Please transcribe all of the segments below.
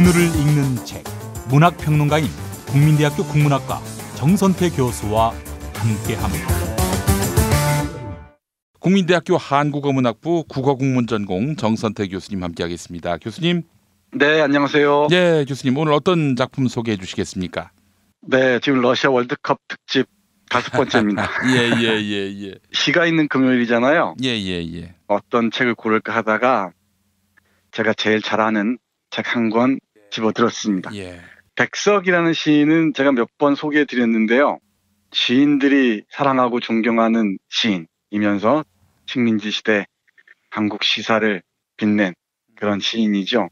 오늘을 읽는 책, 문학평론가인 국민대학교 국문학과 정선태 교수와 함께합니다. 국민대학교 한국어문학부 국어국문전공 정선태 교수님 함께하겠습니다. 교수님. 네, 안녕하세요. 네, 교수님 오늘 어떤 작품 소개해 주시겠습니까? 네, 지금 러시아 월드컵 특집 5번째입니다. 예. 시가 있는 금요일이잖아요. 예. 어떤 책을 고를까 하다가 제가 제일 잘 아는 책 한 권 집어들었습니다. 예. 백석이라는 시인은 제가 몇 번 소개해 드렸는데요. 시인들이 사랑하고 존경하는 시인이면서 식민지 시대 한국 시사를 빛낸 그런 시인이죠.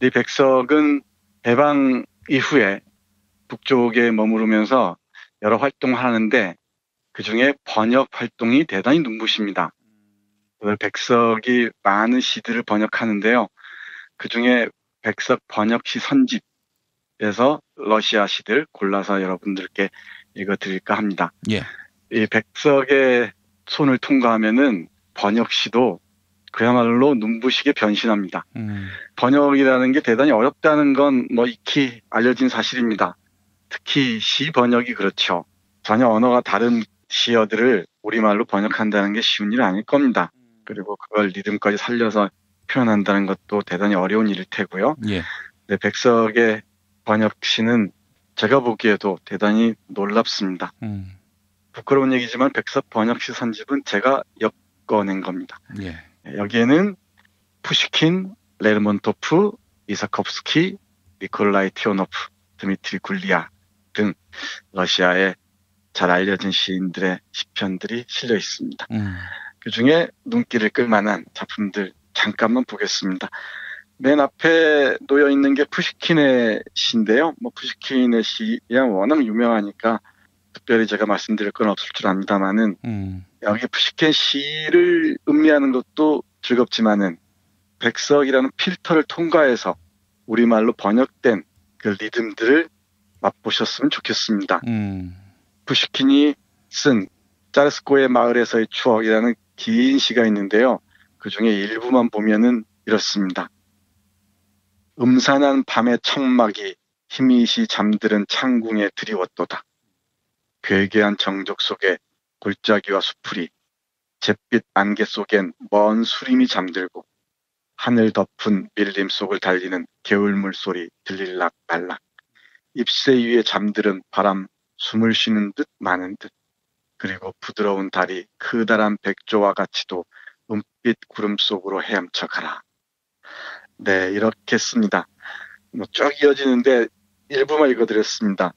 이 백석은 해방 이후에 북쪽에 머무르면서 여러 활동을 하는데 그중에 번역 활동이 대단히 눈부십니다. 백석이 많은 시들을 번역하는데요. 그중에 백석 번역시 선집에서 러시아 시들 골라서 여러분들께 읽어드릴까 합니다. 예. 이 백석의 손을 통과하면은 번역시도 그야말로 눈부시게 변신합니다. 번역이라는 게 대단히 어렵다는 건 익히 알려진 사실입니다. 특히 시 번역이 그렇죠. 전혀 언어가 다른 시어들을 우리말로 번역한다는 게 쉬운 일 아닐 겁니다. 그리고 그걸 리듬까지 살려서 표현한다는 것도 대단히 어려운 일일 테고요. 예. 네, 백석의 번역시는 제가 보기에도 대단히 놀랍습니다. 부끄러운 얘기지만 백석 번역시 선집은 제가 엮어낸 겁니다. 예. 여기에는 푸시킨, 레르몬토프, 이사콥스키, 니콜라이 티오노프, 드미트리 굴리아 등 러시아의 잘 알려진 시인들의 시편들이 실려 있습니다. 그중에 눈길을 끌만한 작품들 잠깐만 보겠습니다. 맨 앞에 놓여 있는 게 푸시킨의 시인데요. 푸시킨의 시야 워낙 유명하니까 특별히 제가 말씀드릴 건 없을 줄 압니다만은 여기 푸시킨 시를 음미하는 것도 즐겁지만은 백석이라는 필터를 통과해서 우리말로 번역된 그 리듬들을 맛보셨으면 좋겠습니다. 푸시킨이 쓴 짜르스코의 마을에서의 추억이라는 긴 시가 있는데요. 그중에 일부만 보면은 이렇습니다. 음산한 밤의 청막이 희미시 잠들은 창궁에 드리웠도다. 괴괴한 정적 속에 골짜기와 수풀이 잿빛 안개 속엔 먼 수림이 잠들고 하늘 덮은 밀림 속을 달리는 개울물 소리 들릴락 말락 잎새 위에 잠들은 바람 숨을 쉬는 듯 마는 듯 그리고 부드러운 달이 크다란 백조와 같이도 은빛 구름 속으로 헤엄쳐 가라. 네, 이렇게 씁니다. 쭉 이어지는데 일부만 읽어드렸습니다.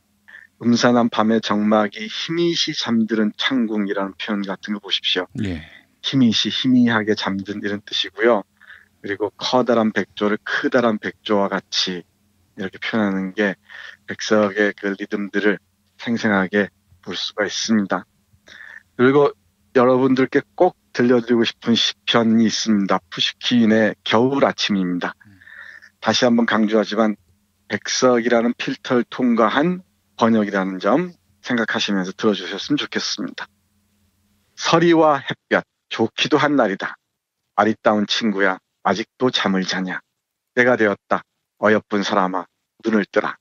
음산한 밤의 정막이 희미시 잠드는 창궁이라는 표현 같은 거 보십시오. 예. 희미하게 잠든 이런 뜻이고요. 그리고 커다란 백조를 크다란 백조와 같이 이렇게 표현하는 게 백석의 그 리듬들을 생생하게 볼 수가 있습니다. 그리고 여러분들께 꼭 들려드리고 싶은 시편이 있습니다. 푸시킨의 겨울 아침입니다. 다시 한번 강조하지만 백석이라는 필터를 통과한 번역이라는 점 생각하시면서 들어주셨으면 좋겠습니다. 서리와 햇볕, 좋기도 한 날이다. 아리따운 친구야, 아직도 잠을 자냐. 때가 되었다. 어여쁜 사람아, 눈을 뜨라.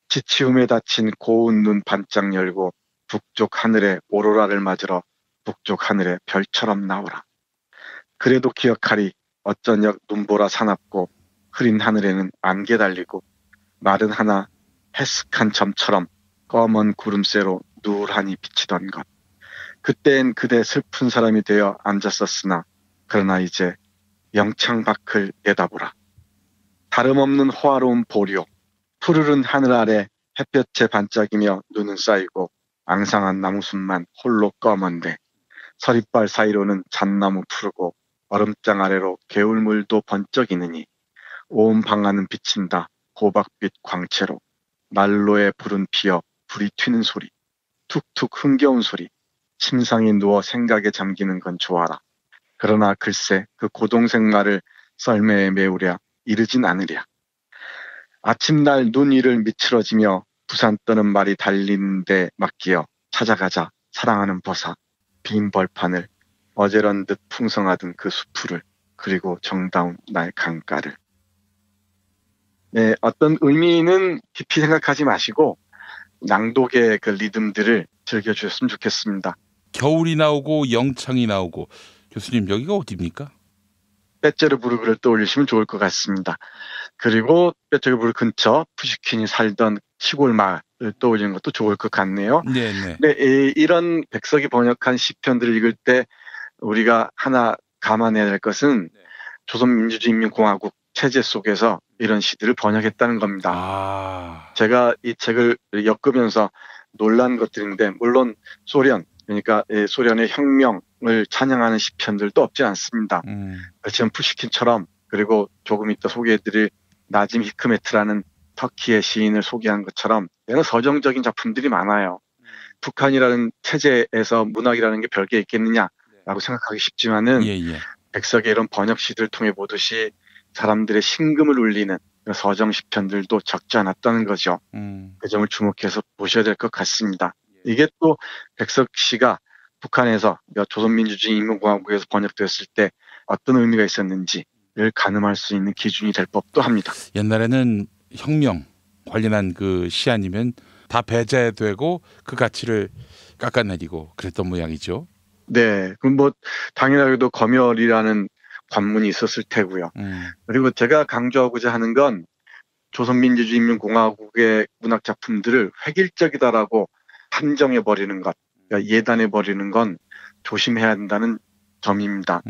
지치움에 다친 고운 눈 반짝 열고 북쪽 하늘에 오로라를 맞으러 북쪽 하늘에 별처럼 나오라. 그래도 기억하리 어쩌녁 눈보라 사납고 흐린 하늘에는 안개 달리고 마른 하나 해쓱한 점처럼 검은 구름새로 누울하니 비치던 것. 그때엔 그대 슬픈 사람이 되어 앉았었으나 그러나 이제 영창 밖을 내다보라. 다름없는 호화로운 보료, 푸르른 하늘 아래 햇볕에 반짝이며 눈은 쌓이고 앙상한 나무숲만 홀로 검은데 서리빨 사이로는 잣나무 푸르고 얼음장 아래로 개울물도 번쩍이느니 온 방안은 비친다 호박빛 광채로 난로에 불은 피어 불이 튀는 소리 툭툭 흥겨운 소리 침상에 누워 생각에 잠기는 건 좋아라. 그러나 글쎄 그 고동생말을 썰매에 메우랴 이르진 않으랴. 아침날 눈 위를 미끄러지며 부산 떠는 말이 달리는데 맡기어 찾아가자 사랑하는 버사 빈 벌판을 어제런 듯 풍성하던 그 수풀을 그리고 정다운 날 강가를. 네, 어떤 의미는 깊이 생각하지 마시고 낭독의 그 리듬들을 즐겨주셨으면 좋겠습니다. 겨울이 나오고 영창이 나오고 교수님 여기가 어디입니까? 빼짜르부르크를 떠올리시면 좋을 것 같습니다. 그리고 빼짜르부르크 근처 푸시킨이 살던 시골 마을을 떠올리는 것도 좋을 것 같네요. 네네. 근데 이런 백석이 번역한 시편들을 읽을 때 우리가 하나 감안해야 될 것은 조선민주주의인민공화국 체제 속에서 이런 시들을 번역했다는 겁니다. 아, 제가 이 책을 엮으면서 놀란 것들인데 물론 소련 그러니까 소련의 혁명을 찬양하는 시편들도 없지 않습니다. 그렇지만 푸시킨처럼 그리고 조금 이따 소개해드릴 나짐 히크메트라는 터키의 시인을 소개한 것처럼 여러 서정적인 작품들이 많아요. 북한이라는 체제에서 문학이라는 게 별게 있겠느냐라고 생각하기 쉽지만은 예예. 백석의 이런 번역 시들을 통해 보듯이 사람들의 심금을 울리는 서정 시편들도 적지 않았다는 거죠. 그 점을 주목해서 보셔야 될 것 같습니다. 이게 또 백석 씨가 북한에서 조선민주주의인민공화국에서 번역되었을 때 어떤 의미가 있었는지를 가늠할 수 있는 기준이 될 법도 합니다. 옛날에는 혁명 관련한 그 시 아니면 다 배제되고 그 가치를 깎아내리고 그랬던 모양이죠. 네, 그럼 뭐 당연하게도 검열이라는 관문이 있었을 테고요. 그리고 제가 강조하고자 하는 건 조선민주주의인민공화국의 문학 작품들을 획일적이다라고 한정해 버리는 것, 그러니까 예단해 버리는 건 조심해야 한다는 점입니다.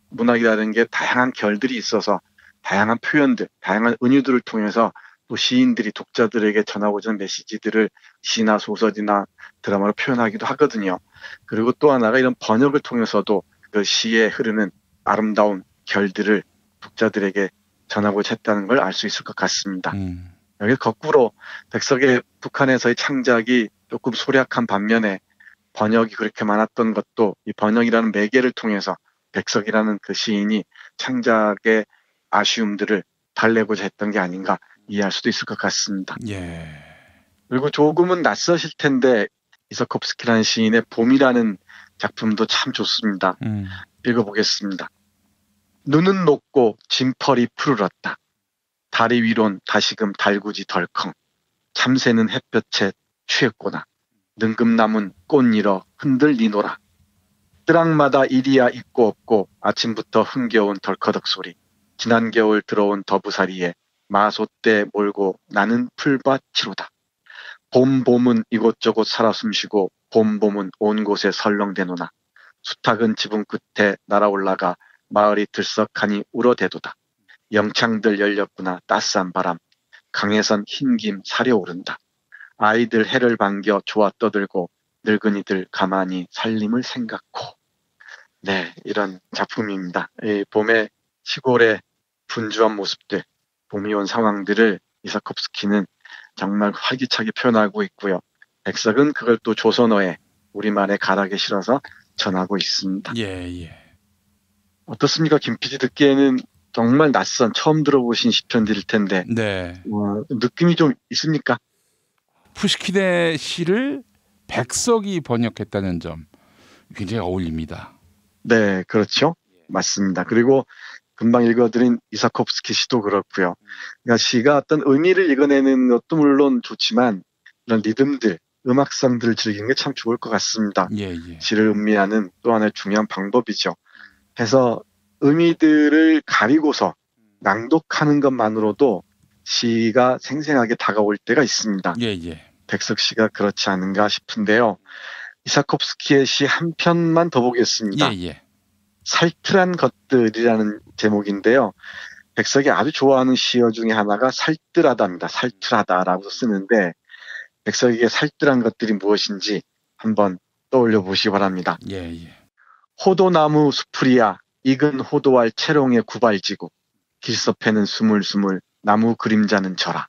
문학이라는 게 다양한 결들이 있어서 다양한 표현들, 다양한 은유들을 통해서 또 시인들이 독자들에게 전하고자 하는 메시지들을 시나 소설이나 드라마로 표현하기도 하거든요. 그리고 또 하나가 이런 번역을 통해서도 그 시에 흐르는 아름다운 결들을 독자들에게 전하고자 했다는 걸 알 수 있을 것 같습니다. 여기 거꾸로 백석의 북한에서의 창작이 조금 소략한 반면에 번역이 그렇게 많았던 것도 이 번역이라는 매개를 통해서 백석이라는 그 시인이 창작의 아쉬움들을 달래고자 했던 게 아닌가 이해할 수도 있을 것 같습니다. 예. 그리고 조금은 낯서실 텐데 이서콥스키라는 시인의 봄이라는 작품도 참 좋습니다. 읽어보겠습니다. 눈은 녹고 진펄이 푸르렀다. 다리 위론 다시금 달구지 덜컹. 참새는 햇볕에 취했구나. 능금나문 꽃 잃어 흔들리노라. 뜨락마다 일이야 있고 없고 아침부터 흥겨운 덜커덕 소리. 지난 겨울 들어온 더부사리에 마소떼 몰고 나는 풀밭치로다. 봄은 이곳저곳 살아 숨쉬고 봄은 온 곳에 설렁대노나. 수탉은 지붕 끝에 날아올라가 마을이 들썩하니 울어대도다. 영창들 열렸구나 따스한 바람. 강에선 흰김 사려오른다. 아이들 해를 반겨 좋아 떠들고 늙은이들 가만히 살림을 생각고. 네, 이런 작품입니다. 이 봄의 시골의 분주한 모습들, 봄이 온 상황들을 이사콥스키는 정말 활기차게 표현하고 있고요. 백석은 그걸 또 조선어에 우리말에 가락에 실어서 전하고 있습니다. 예. 어떻습니까? 김 PD 듣기에는 정말 낯선 처음 들어보신 시편들일 텐데 네. 느낌이 좀 있습니까? 푸시킨의 시를 백석이 번역했다는 점 굉장히 어울립니다. 네, 그렇죠. 맞습니다. 그리고 금방 읽어드린 이사콥스키 시도 그렇고요. 그러니까 시가 어떤 의미를 읽어내는 것도 물론 좋지만 이런 리듬들, 음악성들을 즐기는 게 참 좋을 것 같습니다. 예. 시를 음미하는 또 하나의 중요한 방법이죠. 해서 의미들을 가리고서 낭독하는 것만으로도 시가 생생하게 다가올 때가 있습니다. 예. 백석 씨가 그렇지 않은가 싶은데요. 이사콥스키의 시 한 편만 더 보겠습니다. 예. 살뜰한 것들이라는 제목인데요. 백석이 아주 좋아하는 시어 중에 하나가 살뜰하다입니다. 살뜰하다라고 쓰는데 백석에게 살뜰한 것들이 무엇인지 한번 떠올려 보시기 바랍니다. 예. 호도나무 수풀이야 익은 호도알 채롱에 구발지고 길섭해는 스물스물 나무 그림자는 져라.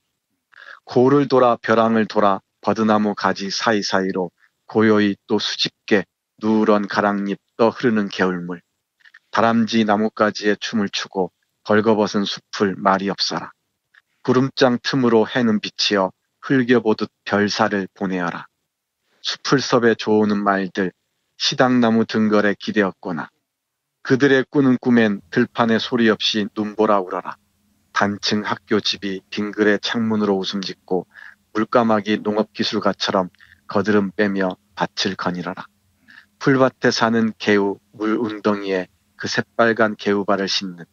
고를 돌아 벼랑을 돌아 버드나무 가지 사이사이로 고요히 또 수집게 누런 가랑잎 떠 흐르는 개울물. 다람쥐 나뭇가지에 춤을 추고 벌거벗은 숲을 말이 없어라. 구름장 틈으로 해는 비치어 흘겨보듯 별사를 보내어라. 숲을섭에 좋으는 말들 시당나무 등걸에 기대었거나 그들의 꾸는 꿈엔 들판에 소리 없이 눈보라 울어라. 단층 학교 집이 빙글의 창문으로 웃음 짓고 물까마귀 농업기술가처럼 거드름 빼며 밭을 거닐어라. 풀밭에 사는 개우 물 웅덩이에 그 새빨간 개우발을 싣는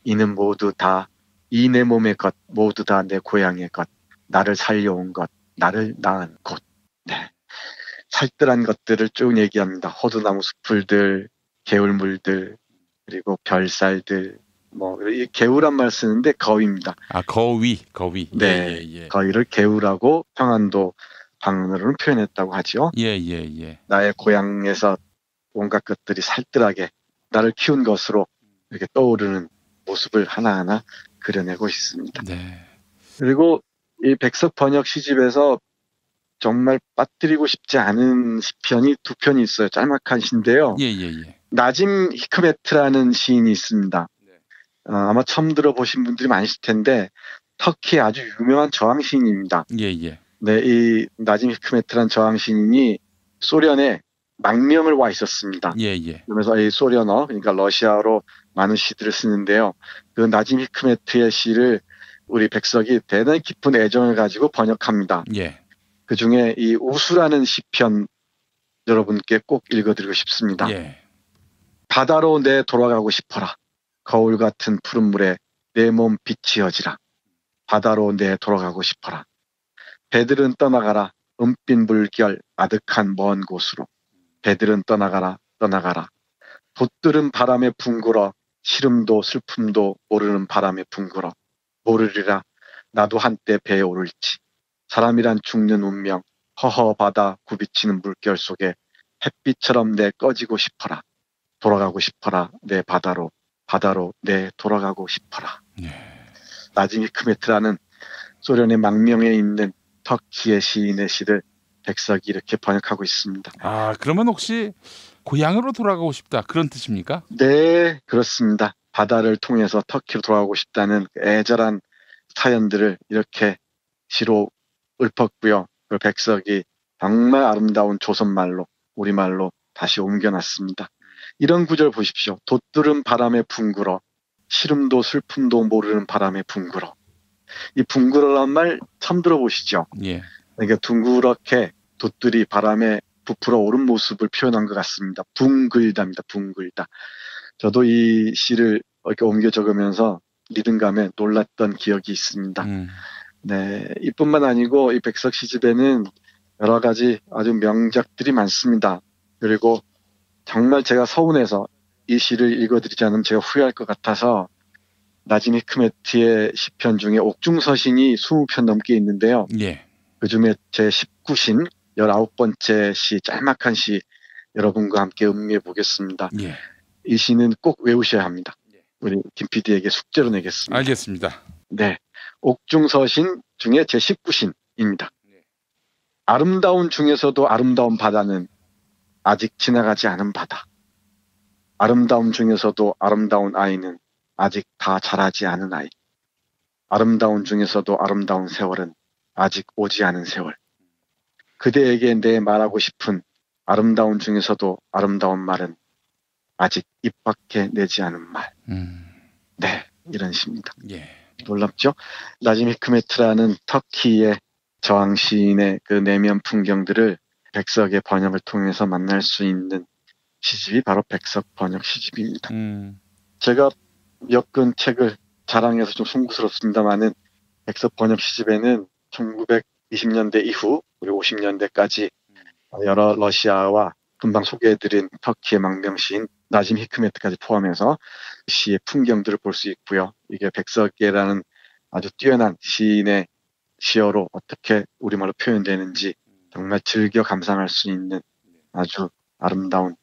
이는 모두 다 이 내 몸의 것, 모두 다 내 고향의 것, 나를 살려온 것, 나를 낳은 곳. 네. 살뜰한 것들을 쭉 얘기합니다. 호두나무 숲풀들, 개울물들, 그리고 별살들, 이 개우란 말 쓰는데 거위입니다. 아, 거위. 네, 예. 거위를 개우라고 평안도 방언으로는 표현했다고 하죠. 예. 나의 고향에서 온갖 것들이 살뜰하게 나를 키운 것으로 이렇게 떠오르는 모습을 하나하나 그려내고 있습니다. 네. 그리고 이 백석 번역 시집에서 정말 빠뜨리고 싶지 않은 시편이 두 편이 있어요. 짤막한 시인데요. 예. 나짐 히크메트라는 시인이 있습니다. 네. 아마 처음 들어보신 분들이 많으실 텐데 터키의 아주 유명한 저항 시인입니다. 예. 네, 이 나짐 히크메트라는 저항 시인이 소련에 망명을 와 있었습니다. 예. 그러면서 이 소련어, 그러니까 러시아어로 많은 시들을 쓰는데요. 그 나짐 히크메트의 시를 우리 백석이 대단히 깊은 애정을 가지고 번역합니다. 예. 그 중에 이 우수라는 시편 여러분께 꼭 읽어드리고 싶습니다. 예. 바다로 내 돌아가고 싶어라. 거울 같은 푸른 물에 내 몸 비치어지라. 바다로 내 돌아가고 싶어라. 배들은 떠나가라. 은빛 물결 아득한 먼 곳으로. 배들은 떠나가라. 돛들은 바람에 붕굴어. 시름도 슬픔도 모르는 바람에 붕굴어. 모르리라. 나도 한때 배에 오를지. 사람이란 죽는 운명. 허허 바다 굽이치는 물결 속에 햇빛처럼 내 꺼지고 싶어라. 돌아가고 싶어라. 내 바다로 내 돌아가고 싶어라. 예. 나짐 히크메트라는 소련의 망명에 있는 터키의 시인의 시를 백석이 이렇게 번역하고 있습니다. 아, 그러면 혹시 고향으로 돌아가고 싶다 그런 뜻입니까? 네, 그렇습니다. 바다를 통해서 터키로 돌아가고 싶다는 애절한 사연들을 이렇게 시로 읊었고요. 그 백석이 정말 아름다운 조선말로, 우리말로 다시 옮겨놨습니다. 이런 구절 보십시오. 돛들은 바람에 붕굴어. 시름도 슬픔도 모르는 바람에 붕굴어. 이 붕굴어란 말 처음 들어보시죠? 예. 그러니까 둥그렇게 돛들이 바람에 부풀어 오른 모습을 표현한 것 같습니다. 붕글다입니다. 붕글다. 저도 이 시를 이렇게 옮겨 적으면서 리듬감에 놀랐던 기억이 있습니다. 네, 이뿐만 아니고 이 백석 시집에는 여러 가지 아주 명작들이 많습니다. 그리고 정말 제가 서운해서 이 시를 읽어드리지 않으면 제가 후회할 것 같아서 나짐 히크메트의 시편 중에 옥중서신이 20편 넘게 있는데요. 예. 그중에 제 19신 19번째 시 짤막한 시 여러분과 함께 음미해 보겠습니다. 예. 이 시는 꼭 외우셔야 합니다. 우리 김 PD에게 숙제로 내겠습니다. 알겠습니다. 네, 옥중서신 중에 제 19신입니다. 아름다운 중에서도 아름다운 바다는 아직 지나가지 않은 바다. 아름다움 중에서도 아름다운 아이는 아직 다 자라지 않은 아이. 아름다운 중에서도 아름다운 세월은 아직 오지 않은 세월. 그대에게 내 말하고 싶은 아름다운 중에서도 아름다운 말은 아직 입 밖에 내지 않은 말. 네, 이런 시입니다. 예. 놀랍죠? 나짐 히크메트라는 터키의 저항 시인의 그 내면 풍경들을 백석의 번역을 통해서 만날 수 있는 시집이 바로 백석 번역 시집입니다. 제가 엮은 책을 자랑해서 좀 송구스럽습니다만은 백석 번역 시집에는 1920년대 이후 그리고 50년대까지 여러 러시아와 금방 소개해드린 터키의 망명시인 나짐 히크메트까지 포함해서 시의 풍경들을 볼 수 있고요. 이게 백석이라는 아주 뛰어난 시인의 시어로 어떻게 우리말로 표현되는지 정말 즐겨 감상할 수 있는 아주 아름다운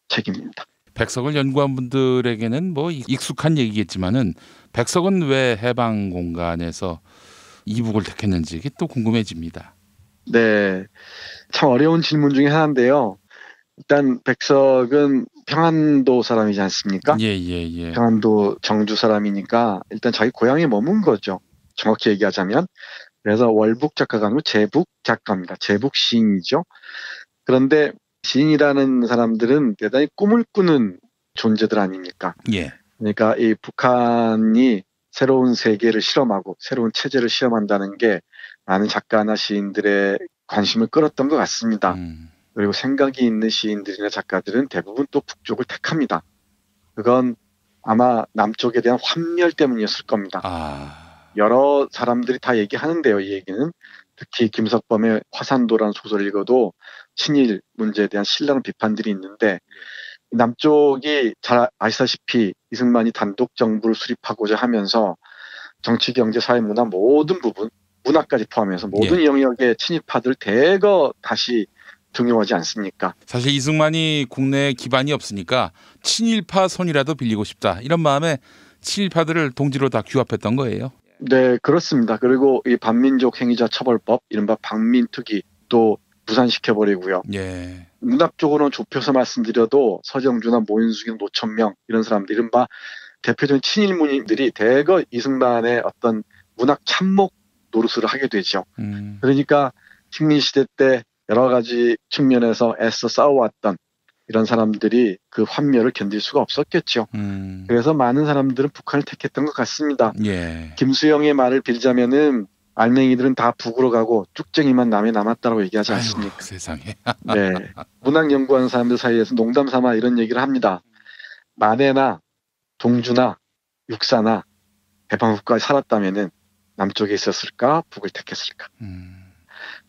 책입니다. 백석을 연구한 분들에게는 뭐 익숙한 얘기겠지만은 백석은 왜 해방 공간에서 이북을 택했는지 이게 또 궁금해집니다. 네, 참 어려운 질문 중에 하나인데요. 일단 백석은 평안도 사람이지 않습니까? 예. 평안도 정주 사람이니까 일단 자기 고향에 머문 거죠. 정확히 얘기하자면. 그래서 월북 작가가 아니고 제북 작가입니다. 제북 시인이죠. 그런데 시인이라는 사람들은 대단히 꿈을 꾸는 존재들 아닙니까? 예. 그러니까 이 북한이 새로운 세계를 실험하고 새로운 체제를 실험한다는 게 많은 작가나 시인들의 관심을 끌었던 것 같습니다. 그리고 생각이 있는 시인들이나 작가들은 대부분 또 북쪽을 택합니다. 그건 아마 남쪽에 대한 환멸 때문이었을 겁니다. 여러 사람들이 다 얘기하는데요. 이 얘기는 특히 김석범의 화산도라는 소설을 읽어도 친일 문제에 대한 신랄한 비판들이 있는데 남쪽이 잘 아시다시피 이승만이 단독 정부를 수립하고자 하면서 정치, 경제, 사회, 문화 모든 부분, 문화까지 포함해서 모든 영역의 친일파들 대거 다시 등용하지 않습니까? 사실 이승만이 국내에 기반이 없으니까 친일파 손이라도 빌리고 싶다 이런 마음에 친일파들을 동지로 다 규합했던 거예요. 네, 그렇습니다. 그리고 이 반민족 행위자 처벌법, 이른바 반민특위도 무산시켜버리고요. 예. 문학적으로는 좁혀서 말씀드려도 서정주나 모윤숙이나 노천명 이런 사람들, 이른바 대표적인 친일문인들이 대거 이승만의 어떤 문학 참목 노릇을 하게 되죠. 그러니까 식민시대 때 여러 가지 측면에서 애써 싸워왔던 이런 사람들이 그 환멸을 견딜 수가 없었겠죠. 그래서 많은 사람들은 북한을 택했던 것 같습니다. 예. 김수영의 말을 빌자면은 알맹이들은 다 북으로 가고 쭉쟁이만 남에 남았다고 얘기하지 않습니까? 아이고, 세상에. 네, 문학 연구하는 사람들 사이에서 농담 삼아 이런 얘기를 합니다. 만해나 동주나 육사나 해방후까지 살았다면은 남쪽에 있었을까, 북을 택했을까?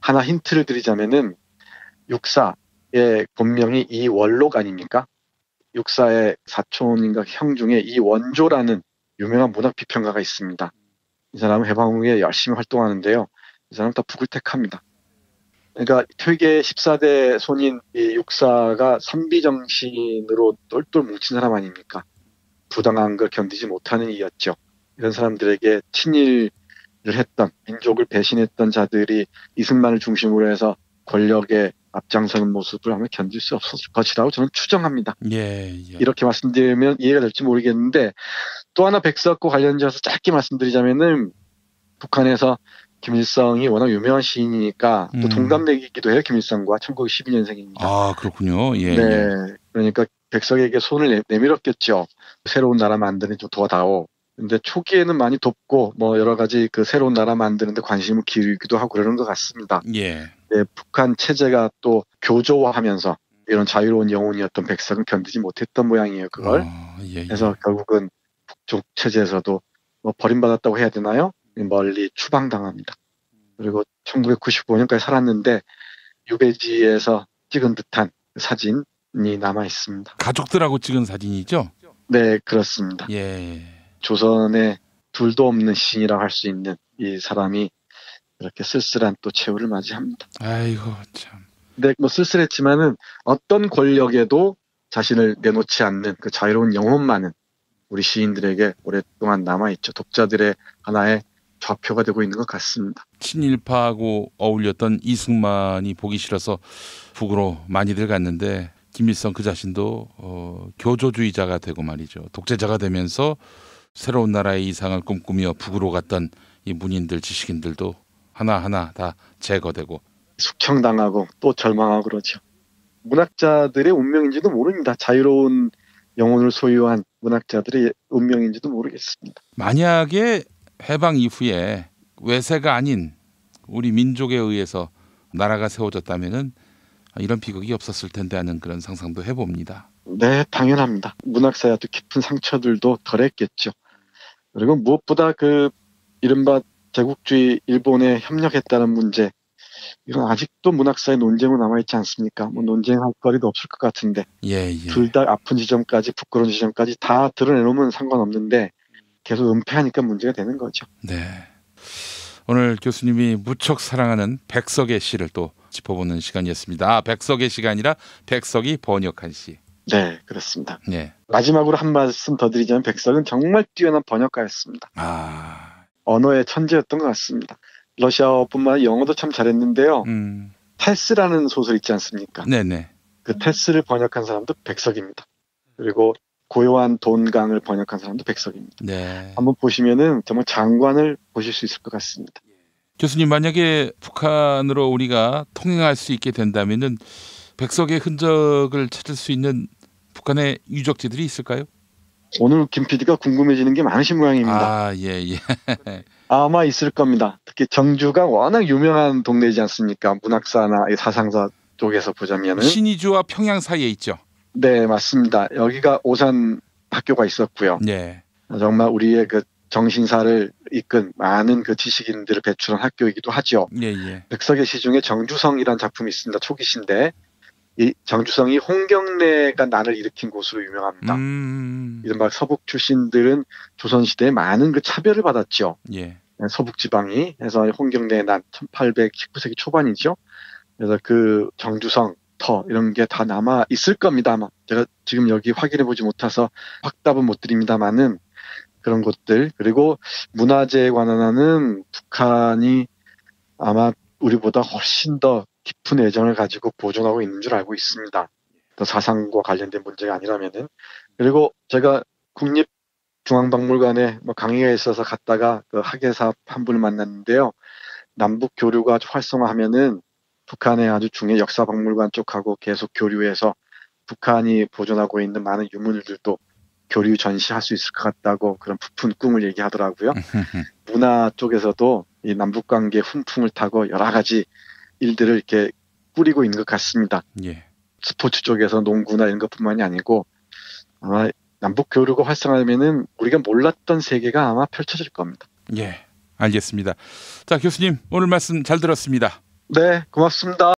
하나 힌트를 드리자면은 육사의 본명이 이원록 아닙니까? 육사의 사촌인가 형 중에 이원조라는 유명한 문학 비평가가 있습니다. 이 사람은 해방 후에 열심히 활동하는데요. 이 사람은 다 북을 택합니다. 그러니까 퇴계 14대 손인 이 육사가 선비정신으로 똘똘 뭉친 사람 아닙니까? 부당한 걸 견디지 못하는 이였죠. 이런 사람들에게 친일을 했던, 민족을 배신했던 자들이 이승만을 중심으로 해서 권력에 앞장서는 모습을 아마 견딜 수 없었을 것이라고 저는 추정합니다. 예. 이렇게 말씀드리면 이해가 될지 모르겠는데 또 하나 백석과 관련해서 짧게 말씀드리자면은 북한에서 김일성이 워낙 유명한 시인이니까 또 동갑내기기도 해요. 김일성과 1912년생입니다. 아, 그렇군요. 예. 네, 그러니까 백석에게 손을 내밀었겠죠. 새로운 나라 만드는 좀 도와다오. 근데 초기에는 많이 돕고 뭐 여러 가지 그 새로운 나라 만드는데 관심을 기울이기도 하고 그러는 것 같습니다. 예. 네, 북한 체제가 또 교조화하면서 이런 자유로운 영혼이었던 백석은 견디지 못했던 모양이에요. 그걸. 예. 그래서 결국은 북쪽 체제에서도 뭐 버림받았다고 해야 되나요? 멀리 추방당합니다. 그리고 1995년까지 살았는데 유배지에서 찍은 듯한 사진이 남아 있습니다. 가족들하고 찍은 사진이죠? 네, 그렇습니다. 예. 조선에 둘도 없는 시인이라고 할 수 있는 이 사람이 이렇게 쓸쓸한 또 최후를 맞이합니다. 아이고 참. 근데 뭐 쓸쓸했지만은 어떤 권력에도 자신을 내놓지 않는 그 자유로운 영혼만은 우리 시인들에게 오랫동안 남아있죠. 독자들의 하나의 좌표가 되고 있는 것 같습니다. 친일파하고 어울렸던 이승만이 보기 싫어서 북으로 많이들 갔는데 김일성 그 자신도 교조주의자가 되고 말이죠. 독재자가 되면서 새로운 나라의 이상을 꿈꾸며 북으로 갔던 이 문인들 지식인들도 하나하나 다 제거되고 숙청당하고 또 절망하고 그러죠. 문학자들의 운명인지도 모릅니다. 자유로운 영혼을 소유한 문학자들의 운명인지도 모르겠습니다. 만약에 해방 이후에 외세가 아닌 우리 민족에 의해서 나라가 세워졌다면은 이런 비극이 없었을 텐데 하는 그런 상상도 해봅니다. 네, 당연합니다. 문학사에 아주 깊은 상처들도 덜했겠죠. 그리고 무엇보다 그 이른바 제국주의 일본에 협력했다는 문제, 이건 아직도 문학사의 논쟁으로 남아있지 않습니까? 뭐 논쟁할 거리도 없을 것 같은데 예. 둘 다 아픈 지점까지 부끄러운 지점까지 다 드러내놓으면 상관없는데 계속 은폐하니까 문제가 되는 거죠. 네. 오늘 교수님이 무척 사랑하는 백석의 시를 또 짚어보는 시간이었습니다. 백석의 시가 아니라 백석이 번역한 시. 네, 그렇습니다. 네. 마지막으로 한 말씀 더 드리자면 백석은 정말 뛰어난 번역가였습니다. 언어의 천재였던 것 같습니다. 러시아어뿐만 아니라 영어도 참 잘했는데요. 테스라는 소설 있지 않습니까? 네네. 그 테스를 번역한 사람도 백석입니다. 그리고 고요한 돈강을 번역한 사람도 백석입니다. 네. 한번 보시면은 정말 장관을 보실 수 있을 것 같습니다. 교수님, 만약에 북한으로 우리가 통행할 수 있게 된다면은 백석의 흔적을 찾을 수 있는 북한의 유적지들이 있을까요? 오늘 김 PD가 궁금해지는 게 많으신 모양입니다. 아, 예, 예. 아마 있을 겁니다. 특히 정주가 워낙 유명한 동네이지 않습니까? 문학사나 이 사상사 쪽에서 보자면은. 신의주와 평양 사이에 있죠. 네, 맞습니다. 여기가 오산 학교가 있었고요. 예. 정말 우리의 그 정신사를 이끈 많은 그 지식인들을 배출한 학교이기도 하죠. 예, 예. 백석의 시 중에 정주성이라는 작품이 있습니다. 초기시인데 이 정주성이 홍경래가 난을 일으킨 곳으로 유명합니다. 이른바 서북 출신들은 조선시대에 많은 그 차별을 받았죠. 예. 서북 지방이. 해서 홍경래의 난 1819세기 초반이죠. 그래서 그 정주성, 터 이런 게 다 남아 있을 겁니다. 아마 제가 지금 여기 확인해 보지 못해서 확답은 못 드립니다만은 그런 것들. 그리고 문화재에 관한하는 북한이 아마 우리보다 훨씬 더 깊은 애정을 가지고 보존하고 있는 줄 알고 있습니다. 또 사상과 관련된 문제가 아니라면은. 그리고 제가 국립중앙박물관에 뭐 강의가 있어서 갔다가 그 학예사 한 분을 만났는데요. 남북 교류가 활성화하면은 북한의 아주 중요 역사박물관 쪽하고 계속 교류해서 북한이 보존하고 있는 많은 유물들도 교류 전시할 수 있을 것 같다고 그런 부푼 꿈을 얘기하더라고요. 문화 쪽에서도 이 남북관계 훈풍을 타고 여러 가지 일들을 이렇게 꾸리고 있는 것 같습니다. 예. 스포츠 쪽에서 농구나 이런 것뿐만이 아니고 아마 남북 교류가 활성화되면은 우리가 몰랐던 세계가 아마 펼쳐질 겁니다. 예. 알겠습니다. 자, 교수님 오늘 말씀 잘 들었습니다. 네, 고맙습니다.